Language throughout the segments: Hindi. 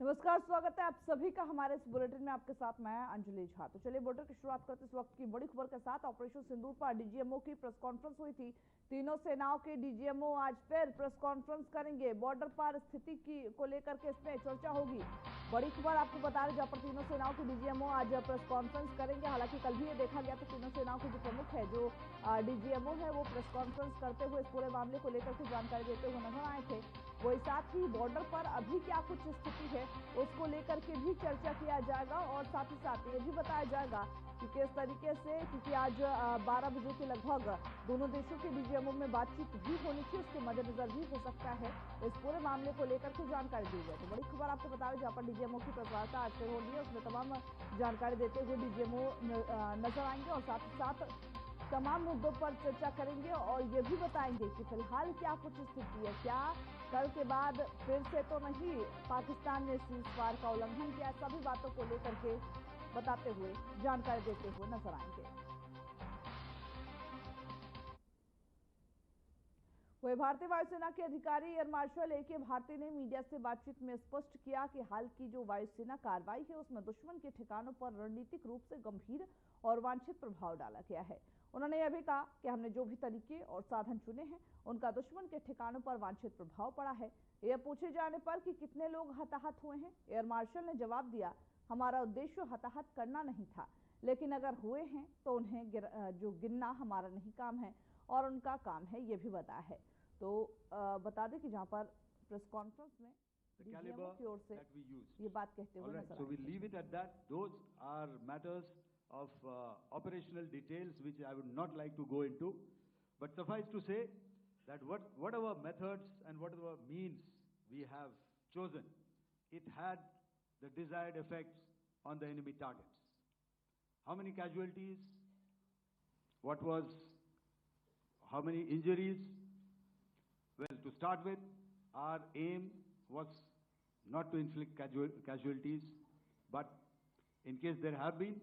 नमस्कार, स्वागत है आप सभी का हमारे इस बुलेटिन में। आपके साथ मैं अंजलि झा। तो चलिए बुलेटिन की शुरुआत करते इस वक्त की बड़ी खबर के साथ। ऑपरेशन सिंदूर पर डीजीएमओ की प्रेस कॉन्फ्रेंस हुई थी। तीनों सेनाओं के डीजीएमओ आज फिर प्रेस कॉन्फ्रेंस करेंगे। बॉर्डर पर स्थिति की को लेकर के इसमें चर्चा होगी। बड़ी खबर आपको बता रहे, जहां पर तीनों सेनाओं के डीजीएमओ आज प्रेस कॉन्फ्रेंस करेंगे। हालांकि कल भी ये देखा गया तो तीनों सेनाओं के जो प्रमुख है, जो डीजीएमओ है, वो प्रेस कॉन्फ्रेंस करते हुए इस पूरे मामले को लेकर के जानकारी देते हुए नजर आए थे। वही साथ ही बॉर्डर पर अभी क्या कुछ स्थिति है उसको लेकर के भी चर्चा किया जाएगा और साथ ही साथ ये भी बताया जाएगा कि किस तरीके से, क्योंकि आज 12 बजे के लगभग दोनों देशों के डीजीएमओ में बातचीत भी होनी थी, उसके मद्देनजर भी हो सकता है इस पूरे मामले को लेकर के जानकारी दी जाए। तो बड़ी खबर आपको बता रहे, जहाँ पर डीजीएमओ की प्रेस वार्ता आज फिर होगी, उसमें तमाम जानकारी देते हुए डीजीएमओ नजर आएंगे और साथ ही साथ तमाम मुद्दों पर चर्चा करेंगे और ये भी बताएंगे कि फिलहाल क्या कुछ स्थिति है, क्या कल के बाद फिर से तो नहीं पाकिस्तान ने सीज़फायर का उल्लंघन किया। सभी बातों को लेकर के बताते हुए, जानकारी देते हुए नजर आएंगे। वही भारतीय वायुसेना के अधिकारी एयर मार्शल AK भारती ने मीडिया से बातचीत में स्पष्ट किया कि हाल की जो वायुसेना कार्रवाई है उसमें दुश्मन के ठिकानों पर रणनीतिक रूप से गंभीर और वांछित प्रभाव डाला गया है। उन्होंने यह भी कहा कि हमने जो भी तरीके और साधन चुने हैं उनका दुश्मन के ठिकानों पर वांछित प्रभाव पड़ा है। यह पूछे जाने पर कि कितने लोग हताहत हुए हैं, एयर मार्शल ने जवाब दिया, हमारा उद्देश्य हताहत करना नहीं था, लेकिन अगर हुए हैं तो उन्हें जो गिनना हमारा नहीं काम है और उनका काम है, ये भी बताया है। तो बता दें कि जहां पर प्रेस कॉन्फ्रेंस में डीजीएमओ की ओर से ये बात कहते हुए नजर आए। So we leave it at that. Those are matters of operational details which I would not like to go into. But suffice to say that whatever methods and whatever means we have chosen, it had the desired effects on the enemy targets. How many casualties? How many injuries? Well, to start with, our aim was not to inflict casualties, but in case there have been,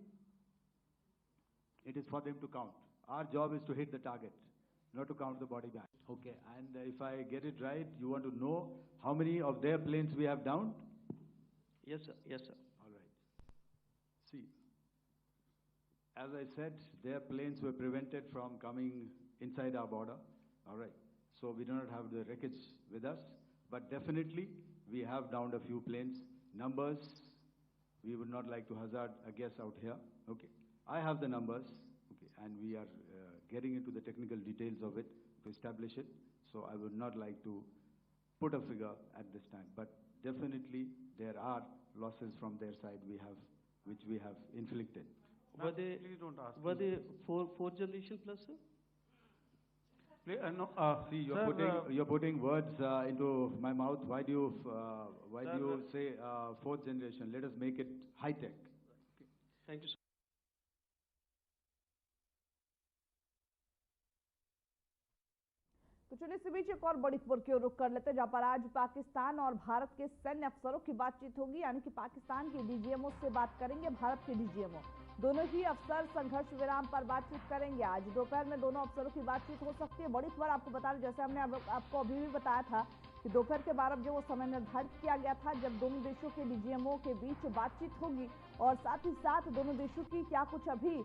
it is for them to count. Our job is to hit the target, not to count the body back. Okay, and if I get it right, you want to know how many of their planes we have downed? Yes, sir. Yes, sir. All right. See, as I said, their planes were prevented from coming inside our border. All right. So we do not have the wreckage with us, but definitely we have downed a few planes. Numbers, we would not like to hazard a guess out here. Okay. I have the numbers, okay, and we are getting into the technical details of it to establish it. So I would not like to put a figure at this time, but definitely there are losses from their side which we have inflicted. Were they fourth generation plus, sir? No, see, you're putting words into my mouth. Why do you say fourth generation? Let us make it high tech. Okay. Thank you, sir. तो चलिए इसी बीच एक और बड़ी खबर की ओर रुख कर लेते हैं, जहां पर आज पाकिस्तान और भारत के सैन्य अफसरों की बातचीत होगी। यानी कि पाकिस्तान के डीजीएमओ से बात करेंगे भारत के डीजीएमओ। दोनों ही अफसर संघर्ष विराम पर बातचीत करेंगे। आज दोपहर में दोनों अफसरों की बातचीत हो सकती है। बड़ी खबर आपको बता दें, जैसे हमने आपको अभी भी बताया था कि दोपहर के 12 बजे वो समय निर्धारित किया गया था जब दोनों देशों के डीजीएमओ के बीच बातचीत होगी और साथ ही साथ दोनों देशों की क्या कुछ अभी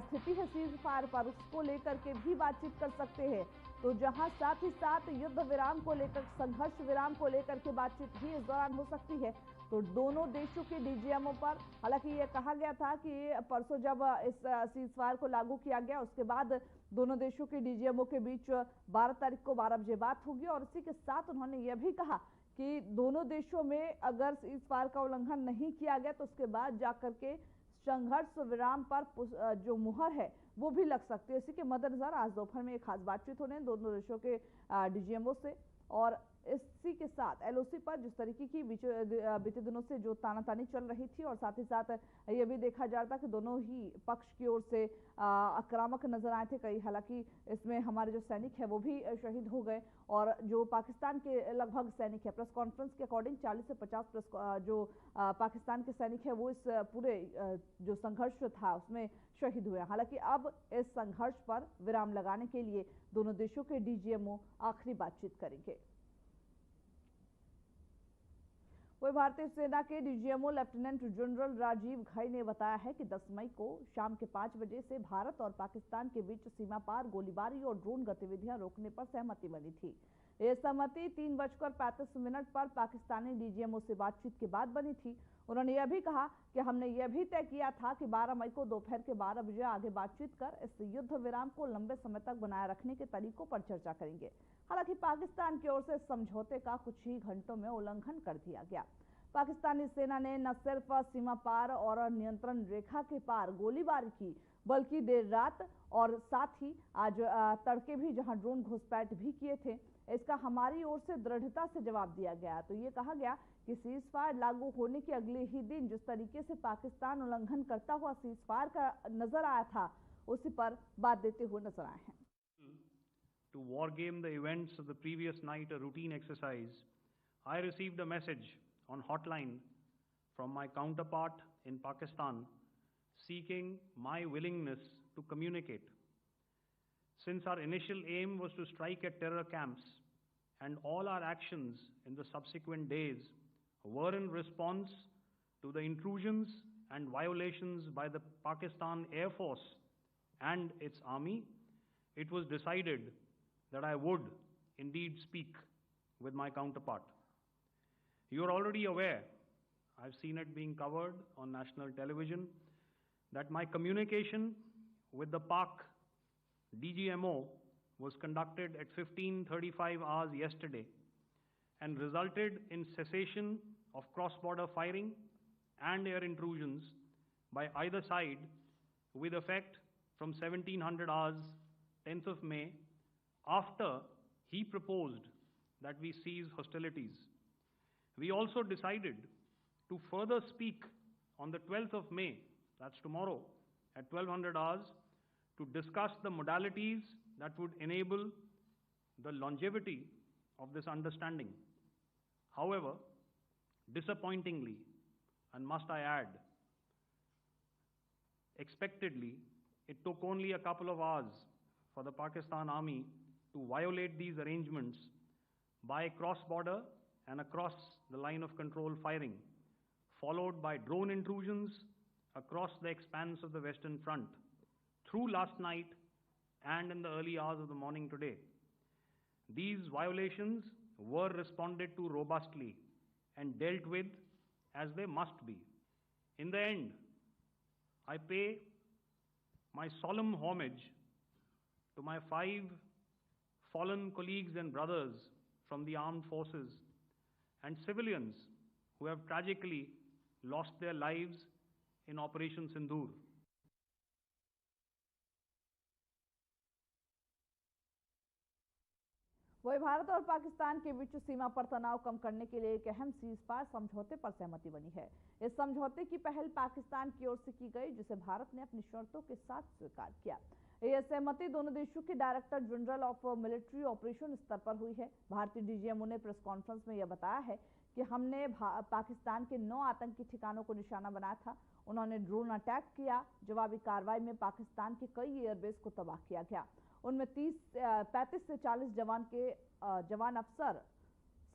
स्थिति है सीज फायर पर, उसको लेकर के भी बातचीत कर सकते हैं। तो जहां साथ ही साथ युद्ध विराम को लेकर, संघर्ष विराम को लेकर के बातचीत भी इस दौरान हो सकती है। तो दोनों देशों के डीजीएमओ पर, हालांकि ये कहा गया था कि परसों जब इस सीज़फायर को लागू किया गया उसके बाद दोनों देशों के डीजीएमओ के बीच 12 तारीख को 12 बजे बात होगी। और इसी के साथ उन्होंने यह भी कहा कि दोनों देशों में अगर सीज़फायर का उल्लंघन नहीं किया गया तो उसके बाद जाकर के संघर्ष विराम पर जो मुहर है वो भी लग सकती है। इसी के मद्देनजर आज दोपहर में एक खास बातचीत होने दोनों देशों के डीजीएमओ से। और इसी के साथ LOC पर जिस तरीके की बीते दिनों से जो तानातानी चल रही थी और साथ ही साथ ये भी देखा जा रहा था कि दोनों ही पक्ष की ओर से आक्रामक नजर आए थे कई। हालांकि इसमें हमारे जो सैनिक है वो भी शहीद हो गए और जो पाकिस्तान के लगभग सैनिक है, प्रेस कॉन्फ्रेंस के अकॉर्डिंग 40 से 50 जो पाकिस्तान के सैनिक है वो इस पूरे जो संघर्ष था उसमें शहीद हुए। हालांकि अब इस संघर्ष पर विराम लगाने के लिए दोनों देशों के डीजीएमओ आखिरी बातचीत करेंगे। वही भारतीय सेना के DGMO lieutenant general Rajiv Ghai ने बताया है कि 10 मई को शाम के 5 बजे से भारत और पाकिस्तान के बीच सीमा पार गोलीबारी और ड्रोन गतिविधियां रोकने पर सहमति बनी थी। यह सहमति 3:35 पर पाकिस्तानी डीजीएमओ से बातचीत के बाद बनी थी। उन्होंने यह भी कहा कि हमने यह भी तय किया था कि 12 मई को दोपहर के 12 बजे आगे बातचीत कर इस युद्ध विराम को लंबे समय तक बनाए रखने के तरीकों पर चर्चा करेंगे। हालांकि पाकिस्तान की ओर से समझौते का कुछ ही घंटों में उल्लंघन कर दिया गया। पाकिस्तानी सेना ने न सिर्फ सीमा पार और नियंत्रण रेखा के पार गोलीबारी की, बल्कि देर रात और साथ ही आज तड़के भी जहां ड्रोन घुसपैठ भी किए थे, इसका हमारी ओर से दृढ़ता से जवाब दिया गया। तो ये कहा गया कि सीज फायर लागू होने के अगले ही दिन जिस तरीके से पाकिस्तान उल्लंघन करता हुआ सीज फायर का नजर आया था, उसी पर बात देते हुए नजर आए हैं। To war game the events of the previous night, a routine exercise, I received a message on hotline from my counterpart in Pakistan seeking my willingness to communicate. Since our initial aim was to strike at terror camps and all our actions in the subsequent days were in response to the intrusions and violations by the Pakistan Air Force and its army, it was decided that I would indeed speak with my counterpart. You are already aware, I've seen it being covered on national television, that my communication with the Pak DGMO was conducted at 15:35 hours yesterday and resulted in cessation of cross-border firing and air intrusions by either side with effect from 1700 hours 10th of May, after he proposed that we cease hostilities. We also decided to further speak on the 12th of May, that's tomorrow, at 1200 hours, to discuss the modalities that would enable the longevity of this understanding. However, disappointingly, and must I add, expectedly, it took only a couple of hours for the Pakistan Army to violate these arrangements by cross-border and across the line of control firing, followed by drone intrusions across the expanse of the Western Front through last night and in the early hours of the morning today. These violations were responded to robustly and dealt with as they must be. In the end, I pay my solemn homage to my 5 fallen colleagues and brothers from the armed forces and civilians who have tragically lost their lives in Operation Sindoor. वही भारत और पाकिस्तान के बीच सीमा पर तनाव कम करने के लिए एक अहम सीज फायर समझौते पर सहमति बनी है। इस समझौते की पहल पाकिस्तान की ओर से की गई, जिसे भारत ने अपनी शर्तों के साथ स्वीकार किया। यह सहमति दोनों देशों के director general of military operation स्तर पर हुई है। भारतीय डीजीएमओ ने प्रेस कॉन्फ्रेंस में यह बताया है कि हमने पाकिस्तान के 9 आतंकी ठिकानों को निशाना बनाया था। उन्होंने ड्रोन अटैक किया। जवाबी कार्रवाई में पाकिस्तान के कई एयरबेस को तबाह किया गया। उनमें 35 से 40 जवान अफसर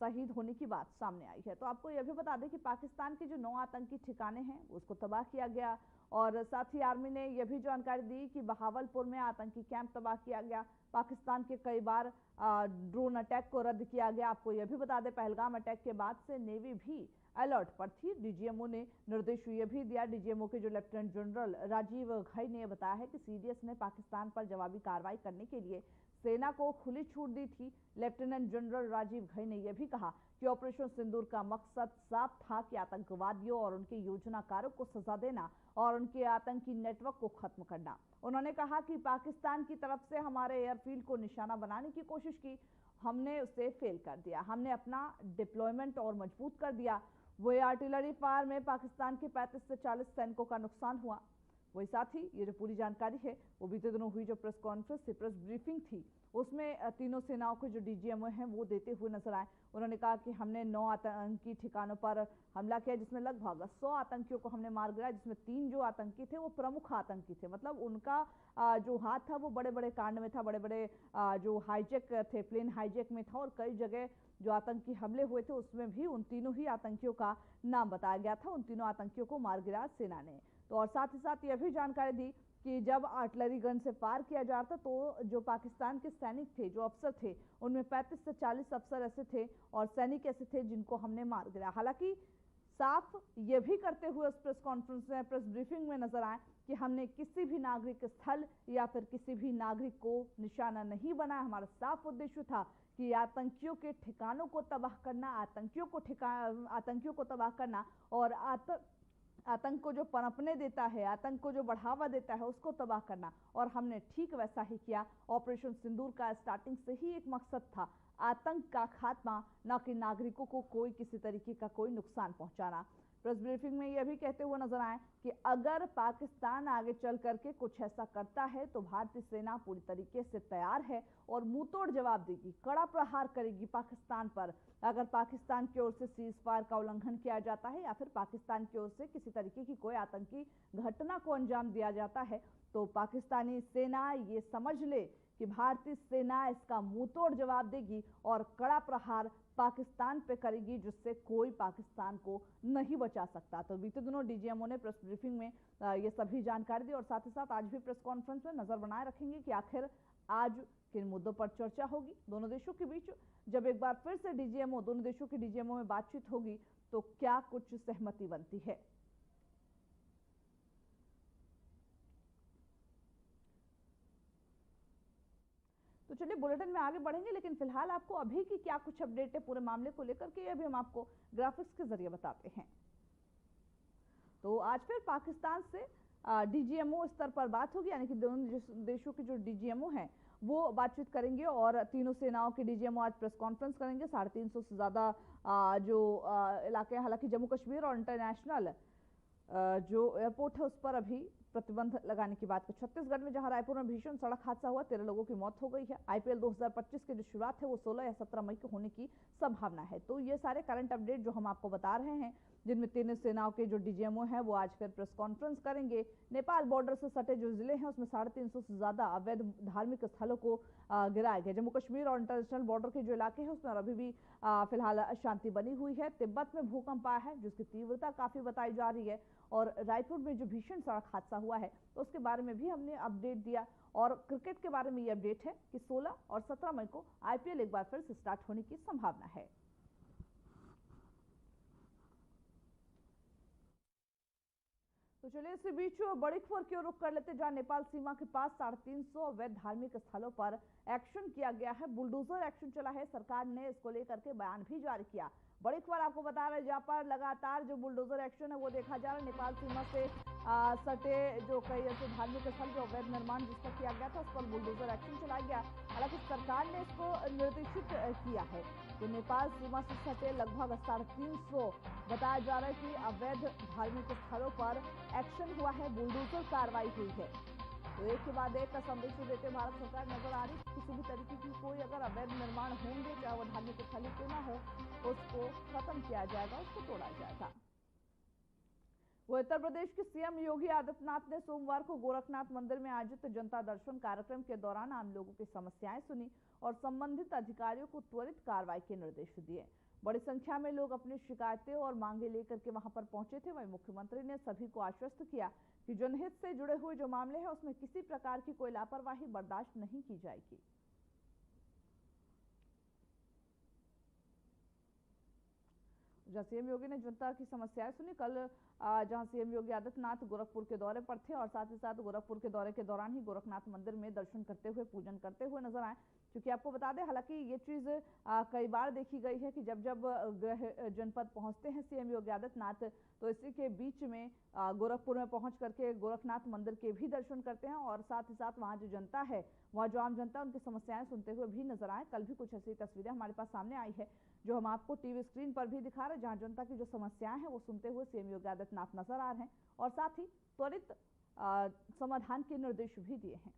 शहीद होने की बात सामने आई है। तो आपको यह भी बता दें कि पाकिस्तान के जो 9 आतंकी ठिकाने हैं उसको तबाह किया गया, और साथ ही आर्मी ने यह भी जानकारी दी कि बहावलपुर में आतंकी कैंप तबाह किया गया। पाकिस्तान के कई बार ड्रोन अटैक को रद्द किया गया। आपको यह भी बता दें, पहलगाम अटैक के बाद से नेवी भी अलर्ट पर थी। डीजीएमओ ने निर्देश यह भी दिया। डीजीएमओ के जो लेफ्टिनेंट जनरल राजीव घई ने बताया है कि सीडीएस ने पाकिस्तान पर जवाबी कार्रवाई करने के लिए सेना को खुली छूट दी थी। लेफ्टिनेंट जनरल राजीव घई ने यह भी कहा कि ऑपरेशन सिंदूर का मकसद साफ था कि आतंकवादियों और उनके योजनाकारों को सजा देना और उनके आतंकी नेटवर्क को खत्म करना। उन्होंने कहा कि पाकिस्तान की तरफ से हमारे एयरफील्ड को निशाना बनाने की कोशिश की, हमने उसे फेल कर दिया। हमने अपना डिप्लॉयमेंट और मजबूत कर दिया। वही आर्टिलरी फायर में पाकिस्तान के 35 से 40 सैनिकों का नुकसान हुआ। वही साथ ही ये जो पूरी जानकारी है वो बीते दिनों हुई जो प्रेस कॉन्फ्रेंस थी, प्रेस ब्रीफिंग थी, उसमें तीनों सेनाओं के जो डीजीएमओ हैं वो देते हुए नजर आए। उन्होंने कहा कि हमने 9 आतंकी ठिकानों पर हमला किया, जिसमें लगभग 100 आतंकियों को हमने मार गिराया, जिसमें 3 जो आतंकी थे वो प्रमुख आतंकी थे। मतलब उनका जो हाथ था वो बड़े बड़े कांड में था, बड़े बड़े जो हाईजैक थे, प्लेन हाईजैक में था, और कई जगह जो आतंकी हमले हुए थे उसमें भी उन तीनों ही आतंकियों का नाम बताया गया था। उन तीनों आतंकियों को मार गिराया सेना ने। तो और साथ ही साथ यह भी जानकारी दी कि जब आर्टिलरी गन से फायर किया जा रहा था तो जो पाकिस्तान के सैनिक थे, जो अफसर थे, उनमें 35 से 40 अफसर ऐसे थे और सैनिक ऐसे थे जिनको हमने मार गिराया। हालांकि साफ ये भी करते हुए उस प्रेस कॉन्फ्रेंस में, प्रेस ब्रीफिंग में नजर आए कि हमने किसी भी नागरिक स्थल या फिर किसी भी नागरिक को निशाना नहीं बनाया। हमारा साफ उद्देश्य था कि आतंकियों के ठिकानों को तबाह करना, आतंकियों को तबाह करना और आतंक को जो पनपने देता है, आतंक को जो बढ़ावा देता है, उसको तबाह करना। और हमने ठीक वैसा ही किया। ऑपरेशन सिंदूर का स्टार्टिंग से ही एक मकसद था, आतंक का खात्मा, न कि नागरिकों को कोई किसी तरीके का कोई नुकसान पहुंचाना। प्रेस ब्रीफिंग में यह भी कहते हुए नजर आए कि अगर पाकिस्तान आगे चल करके कुछ ऐसा करता है तो भारतीय सेना पूरी तरीके से तैयार है और मुंहतोड़ जवाब देगी, कड़ा प्रहार करेगी पाकिस्तान पर। अगर पाकिस्तान की ओर से सीज फायर का उल्लंघन किया जाता है या फिर पाकिस्तान की ओर से किसी तरीके की कोई आतंकी घटना को अंजाम दिया जाता है तो पाकिस्तानी सेना ये समझ ले कि भारतीय सेना इसका मुंहतोड़ जवाब देगी और कड़ा प्रहार पाकिस्तान पे करेगी, जिससे कोई पाकिस्तान को नहीं बचा सकता। तो बीते दिनों डीजीएमओ ने प्रेस ब्रीफिंग में ये सभी जानकारी दी और साथ ही साथ आज भी प्रेस कॉन्फ्रेंस में नजर बनाए रखेंगे कि आखिर आज किन मुद्दों पर चर्चा होगी दोनों देशों के बीच। जब एक बार फिर से डीजीएमओ, दोनों देशों के डीजीएमओ में बातचीत होगी तो क्या कुछ सहमति बनती है। तो चलिए बुलेटिन में आगे बढ़ेंगे, लेकिन फिलहाल आपको अभी की क्या कुछ अपडेट है पूरे मामले को लेकर के, अभी हम आपको ग्राफिक्स के जरिए बताते हैं। तो आज फिर पाकिस्तान से डीजीएमओ स्तर पर बात होगी, यानी कि दोनों देशों के जो डीजीएमओ हैं वो बातचीत करेंगे और तीनों सेनाओं के डीजीएमओ आज प्रेस कॉन्फ्रेंस करेंगे। 350 से ज्यादा जो इलाके, हालांकि जम्मू कश्मीर और इंटरनेशनल जो एयरपोर्ट है उस पर अभी प्रतिबंध लगाने की बात है। छत्तीसगढ़ में जहां रायपुर में भीषण सड़क हादसा हुआ, 13 लोगों की मौत हो गई है। आईपीएल 2025 की जो शुरुआत है वो 16 या 17 मई को होने की संभावना है। तो ये सारे करंट अपडेट जो हम आपको बता रहे हैं, जिनमें तीनों सेनाओं के जो डीजीएमओ हैं वो आज फिर प्रेस कॉन्फ्रेंस करेंगे। नेपाल बॉर्डर से सटे जो जिले हैं उसमें 350 से ज्यादा अवैध धार्मिक स्थलों को गिराया गया। जम्मू कश्मीर और इंटरनेशनल बॉर्डर के जो इलाके हैं उसमें अभी भी फिलहाल शांति बनी हुई है। तिब्बत में भूकंप आया है जिसकी तीव्रता काफी बताई जा रही है और रायपुर में जो भीषण सड़क हादसा हुआ है तो उसके बारे में भी हमने अपडेट दिया। और क्रिकेट के बारे में ये अपडेट है कि 16 और 17 मई को आईपीएल एक बार फिर से स्टार्ट होने की संभावना है। तो चलिए इसी बीच बड़ी खबर की ओर रुख कर लेते, जहां नेपाल सीमा के पास 350 अवैध धार्मिक स्थलों पर एक्शन किया गया है, बुलडोजर एक्शन चला है। सरकार ने इसको लेकर के बयान भी जारी किया। बड़ी खबर आपको बता रहे हैं, जहां पर लगातार जो बुलडोजर एक्शन है वो देखा जा रहा है। नेपाल सीमा से सटे जो कई ऐसे धार्मिक स्थल जो अवैध निर्माण जिसका किया गया था उस पर बुलडोजर एक्शन चलाया गया। हालांकि सरकार ने इसको निर्देशित किया है कि नेपाल सीमा से सटे लगभग 350 बताया जा रहा है कि अवैध धार्मिक स्थलों पर एक्शन हुआ है, बुलडोजर कार्रवाई हुई है। तो एक के बाद एक का संदेश देते भारत सरकार नजर आ रही है। किसी भी तरीके की कोई अगर अवैध निर्माण होंगे, चाहे वो धार्मिक स्थल क्यों ना हो, उसको खत्म किया जाएगा, उसको तोड़ा जाएगा। वो उत्तर प्रदेश के सीएम योगी आदित्यनाथ ने सोमवार को गोरखनाथ मंदिर में आयोजित जनता दर्शन कार्यक्रम के दौरान आम लोगों की समस्याएं सुनी और संबंधित अधिकारियों को त्वरित कार्रवाई के निर्देश दिए। बड़ी संख्या में लोग अपनी शिकायतें और मांगे लेकर के वहां पर पहुंचे थे। वहीं मुख्यमंत्री ने सभी को आश्वस्त किया कि जनहित से जुड़े हुए जो मामले हैं उसमें किसी प्रकार की कोई लापरवाही बर्दाश्त नहीं की जाएगी। जहां सीएम योगी ने जनता की समस्याएं सुनी, कल जहां सीएम योगी आदित्यनाथ गोरखपुर के दौरे पर थे और साथ ही साथ गोरखपुर के दौरे के दौरान ही गोरखनाथ मंदिर में दर्शन करते हुए, पूजन करते हुए नजर आए। क्योंकि आपको बता दें, हालांकि ये चीज कई बार देखी गई है कि जब जब गृह जनपद पहुंचते हैं सीएम योगी आदित्यनाथ तो इसी के बीच में गोरखपुर में पहुंच करके गोरखनाथ मंदिर के भी दर्शन करते हैं और साथ ही साथ वहां जो जनता है, वहां जो आम जनता उनकी समस्याएं सुनते हुए भी नजर आए। कल भी कुछ ऐसी तस्वीरें हमारे पास सामने आई है जो हम आपको टीवी स्क्रीन पर भी दिखा रहे हैं, जहां जनता की जो समस्याएं हैं वो सुनते हुए सीएम योगी आदित्यनाथ नजर आ रहे हैं और साथ ही त्वरित समाधान के निर्देश भी दिए हैं।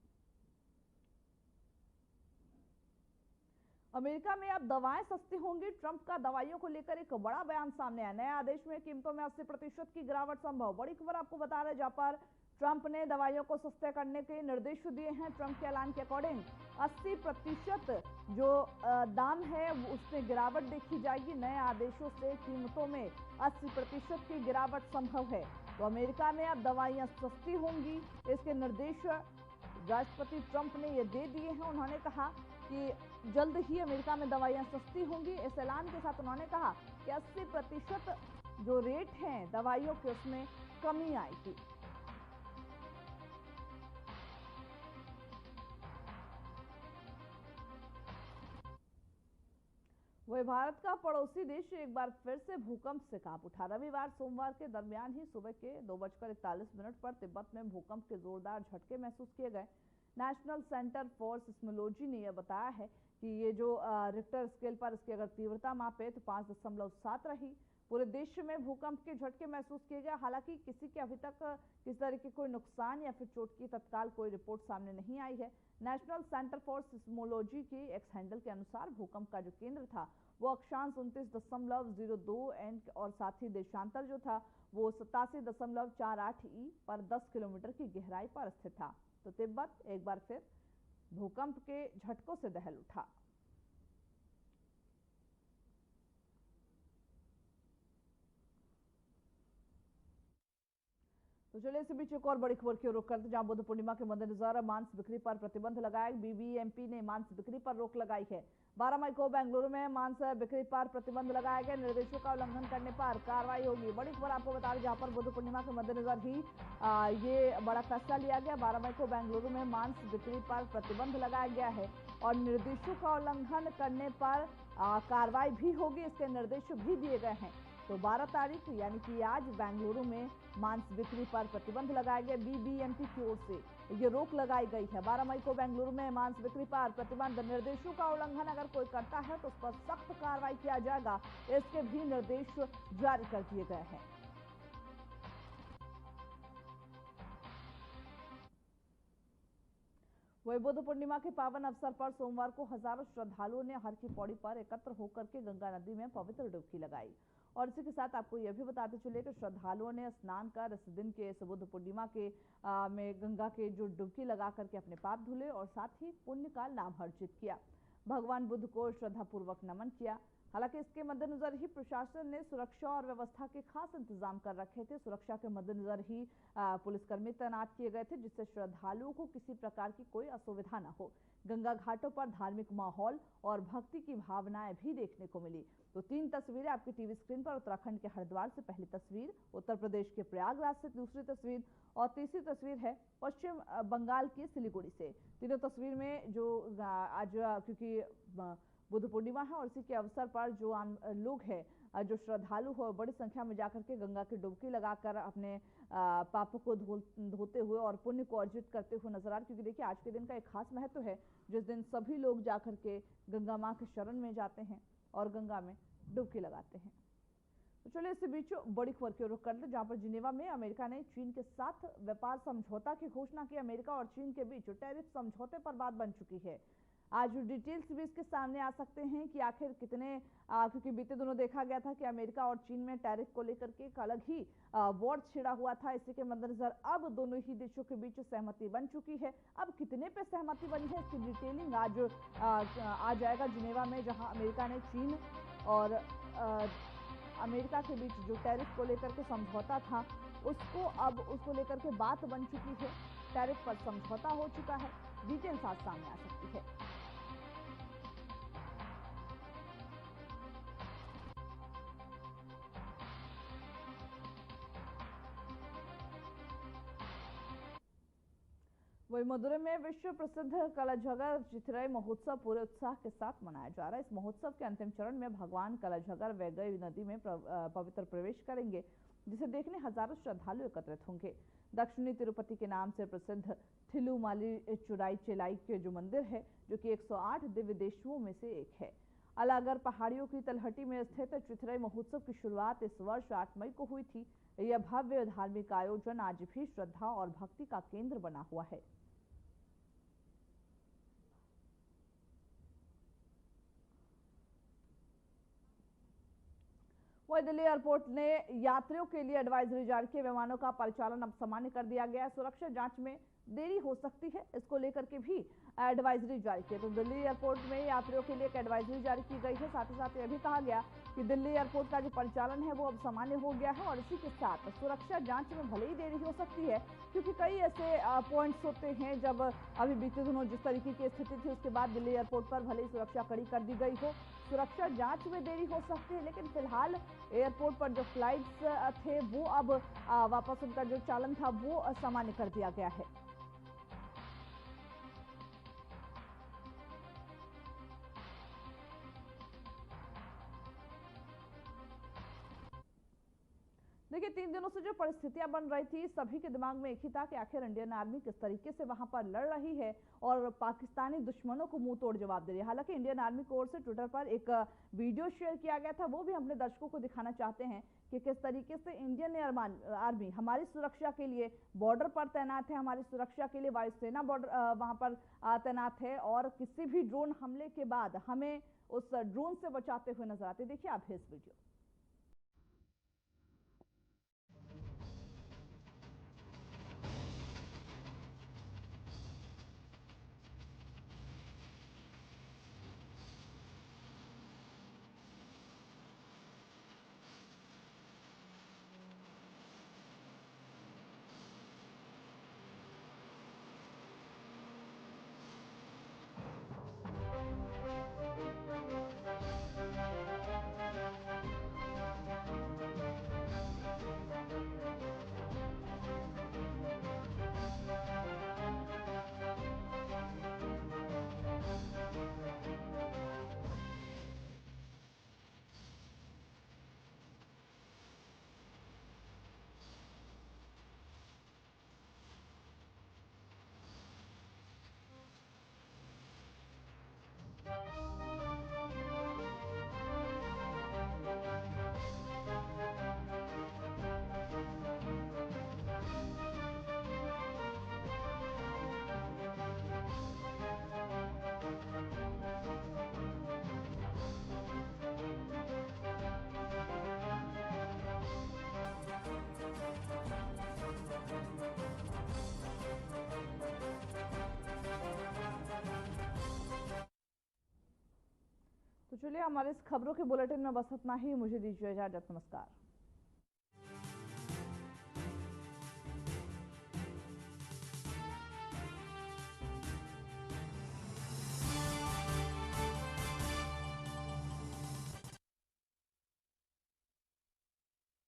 अमेरिका में अब दवाएं सस्ती होंगी। ट्रंप का दवाइयों को लेकर एक बड़ा बयान सामने आया। नए आदेश में कीमतों में 80% की गिरावट संभव। बड़ी खबर आपको बता रहे जहां पर ट्रंप ने दवाइयों को सस्ते करने के निर्देश दिए हैं। ट्रंप के ऐलान के अकॉर्डिंग 80% जो दाम है उसमें गिरावट देखी जाएगी। नए आदेशों से कीमतों में 80% की गिरावट संभव है। तो अमेरिका में अब दवाइयां सस्ती होंगी, इसके निर्देश राष्ट्रपति ट्रंप ने ये दे दिए हैं। उन्होंने कहा कि जल्द ही अमेरिका में दवाइयां सस्ती होंगी। इस ऐलान के साथ उन्होंने कहा कि 80% जो रेट हैं दवाइयों के उसमें कमी आएगी। वही भारत का पड़ोसी देश एक बार फिर से भूकंप से कांप उठा। रविवार सोमवार के दरमियान ही सुबह के 2:41 पर तिब्बत में भूकंप के जोरदार झटके महसूस किए गए। नेशनल सेंटर फॉर सिस्मोलॉजी ने यह बताया है कि ये जो रिक्टर स्केल पर इसकी अगर तीव्रता मापे तो 5.7 रही। पूरे देश में भूकंप के झटके महसूस किए गए। हालांकि किसी के अभी तक किसी तरह के कोई नुकसान या फिर चोट की तत्काल कोई रिपोर्ट सामने नहीं आई है। नेशनल सेंटर फॉर सिस्मोलॉजी के एक्स हैंडल के अनुसार भूकंप का जो केंद्र था वो अक्षांश 29.02 एंड और साथ ही देशांतर जो था वो 87.48 ई पर 10 किलोमीटर की गहराई पर स्थित था। तो तिब्बत एक बार फिर भूकंप के झटकों से दहल उठा। तो चलिए इसी बीच एक और बड़ी खबर की ओर रुख करते जहां बुद्ध पूर्णिमा के मद्देनजर मांस बिक्री पर प्रतिबंध लगाया। बीबीएमपी ने मांस बिक्री पर रोक लगाई है। 12 मई को बेंगलुरु में मांस बिक्री पर प्रतिबंध लगाया गया। निर्देशों का उल्लंघन करने पर कार्रवाई होगी। बड़ी खबर आपको बता दें जहां पर बुद्ध पूर्णिमा के मद्देनजर ही ये बड़ा फैसला लिया गया। 12 मई को बेंगलुरु में मांस बिक्री पर प्रतिबंध लगाया गया है और निर्देशों का उल्लंघन करने पर कार्रवाई भी होगी, इसके निर्देश भी दिए गए हैं। तो 12 तारीख यानी कि आज बेंगलुरु में मांस बिक्री पर प्रतिबंध लगाया गया। बीबीएमपी की ओर से ये रोक लगाई गई है। 12 मई को बेंगलुरु में मांस बिक्री पर प्रतिबंध। निर्देशों का उल्लंघन अगर कोई करता है तो उस पर सख्त कार्रवाई किया जाएगा, इसके भी निर्देश जारी कर दिए गए हैं। वही बुद्ध पूर्णिमा के पावन अवसर पर सोमवार को हजारों श्रद्धालुओं ने हर की पौड़ी पर एकत्र होकर के गंगा नदी में पवित्र डुबकी लगाई। और इसी के साथ आपको यह भी बताते चले कि श्रद्धालुओं ने स्नान कर इस दिन के इस बुद्ध पूर्णिमा के में गंगा के जो डुबकी लगा करके अपने पाप धुले और साथ ही पुण्य का लाभ अर्जित किया। भगवान बुद्ध को श्रद्धापूर्वक नमन किया। हालांकि इसके मद्देनजर ही प्रशासन ने सुरक्षा और व्यवस्था के खास इंतजाम कर रखे थे। सुरक्षा के मद्देनजर ही पुलिसकर्मी तैनात किए गए थे जिससे श्रद्धालुओं को किसी प्रकार की कोई असुविधा न हो। गंगा घाटों पर धार्मिक माहौल और भक्ति की भावनाएं भी देखने को मिली। तो 3 तस्वीरें आपकी टीवी स्क्रीन पर। उत्तराखंड के हरिद्वार से पहली तस्वीर, उत्तर प्रदेश के प्रयागराज से दूसरी तस्वीर और तीसरी तस्वीर है पश्चिम बंगाल की सिलीगुड़ी से। तीनों तस्वीर में जो आज क्योंकि बुद्ध पूर्णिमा है और इसी के अवसर पर जो आम लोग हैं, जो श्रद्धालु हो, बड़ी संख्या में जाकर के गंगा की डुबकी लगाकर अपने पापों को धोते हुए और पुण्य को अर्जित करते हुए नजर आ रहे। क्योंकि देखिए आज के दिन का एक खास महत्व है जिस दिन सभी लोग जाकर के गंगा माँ के शरण में जाते हैं और गंगा में डुबकी लगाते हैं। तो चलिए इसी बीच बड़ी खबर की ओर रुख करते जहां पर जिनेवा में अमेरिका ने चीन के साथ व्यापार समझौता की घोषणा की। अमेरिका और चीन के बीच टैरिफ समझौते पर बात बन चुकी है। आज डिटेल्स भी इसके सामने आ सकते हैं कि आखिर कितने क्योंकि बीते दिनों देखा गया था कि अमेरिका और चीन में टैरिफ को लेकर के एक अलग ही वॉर छिड़ा हुआ था। इसी के मद्देनजर अब दोनों ही देशों के बीच सहमति बन चुकी है। अब कितने पे सहमति बनी है इसकी डिटेलिंग आज आ जाएगा जिनेवा में, जहां अमेरिका ने चीन और अमेरिका के बीच जो टैरिफ को लेकर के समझौता था उसको लेकर के बात बन चुकी है। टैरिफ पर समझौता हो चुका है। डिटेल्स आज सामने आ सकती है। वही मदुरै में विश्व प्रसिद्ध कलाझगर चिथिराई महोत्सव पूरे उत्साह के साथ मनाया जा रहा है। इस महोत्सव के अंतिम चरण में भगवान कलाझगर वैगई नदी में पवित्र प्रवेश करेंगे, जिसे देखने हजारों श्रद्धालु एकत्रित होंगे। दक्षिणी तिरुपति के नाम से प्रसिद्ध थिलुमाली चुराई चेलाई के जो मंदिर है, जो कि 108 दिव्य देशों में से एक है। अलागर पहाड़ियों की तलहटी में स्थित चिथिराई महोत्सव की शुरुआत इस वर्ष 8 मई को हुई थी। यह भव्य धार्मिक आयोजन आज भी श्रद्धा और भक्ति का केंद्र बना हुआ है। वहीं दिल्ली एयरपोर्ट ने यात्रियों के लिए एडवाइजरी जारी की। विमानों का परिचालन अब सामान्य कर दिया गया है। सुरक्षा जांच में देरी हो सकती है, इसको लेकर के भी एडवाइजरी जारी की। तो दिल्ली एयरपोर्ट में यात्रियों के लिए एक एडवाइजरी जारी की गई है। साथ ही साथ यह भी कहा गया कि दिल्ली एयरपोर्ट का जो परिचालन है वो अब सामान्य हो गया है और इसी के साथ सुरक्षा जांच में भले ही देरी हो सकती है, क्योंकि कई ऐसे पॉइंट्स होते हैं जब अभी बीते दिनों जिस तरीके की स्थिति थी उसके बाद दिल्ली एयरपोर्ट पर भले ही सुरक्षा कड़ी कर दी गई हो, सुरक्षा जांच में देरी हो सकती है, लेकिन फिलहाल एयरपोर्ट पर जो फ्लाइट्स थे वो अब वापस उनका जो चालन था वो सामान्य कर दिया गया है। देखिए, 3 दिनों से जो परिस्थितियां बन रही थी, सभी के दिमाग में एक ही था कि आखिर इंडियन आर्मी किस तरीके से वहां पर लड़ रही है और पाकिस्तानी दुश्मनों को मुंह तोड़ जवाब दे रही है। हालांकि इंडियन आर्मी की ओर से ट्विटर पर एक वीडियो शेयर किया गया था, वो भी अपने दर्शकों को दिखाना चाहते हैं कि किस तरीके से इंडियन आर्मी हमारी सुरक्षा के लिए बॉर्डर पर तैनात है, हमारी सुरक्षा के लिए वायुसेना बॉर्डर वहां पर तैनात है और किसी भी ड्रोन हमले के बाद हमें उस ड्रोन से बचाते हुए नजर आते। देखिए आप इस वीडियो। तो चलिए, हमारे इस खबरों के बुलेटिन में बस इतना ही। मुझे दीजिए इजाजत। नमस्कार।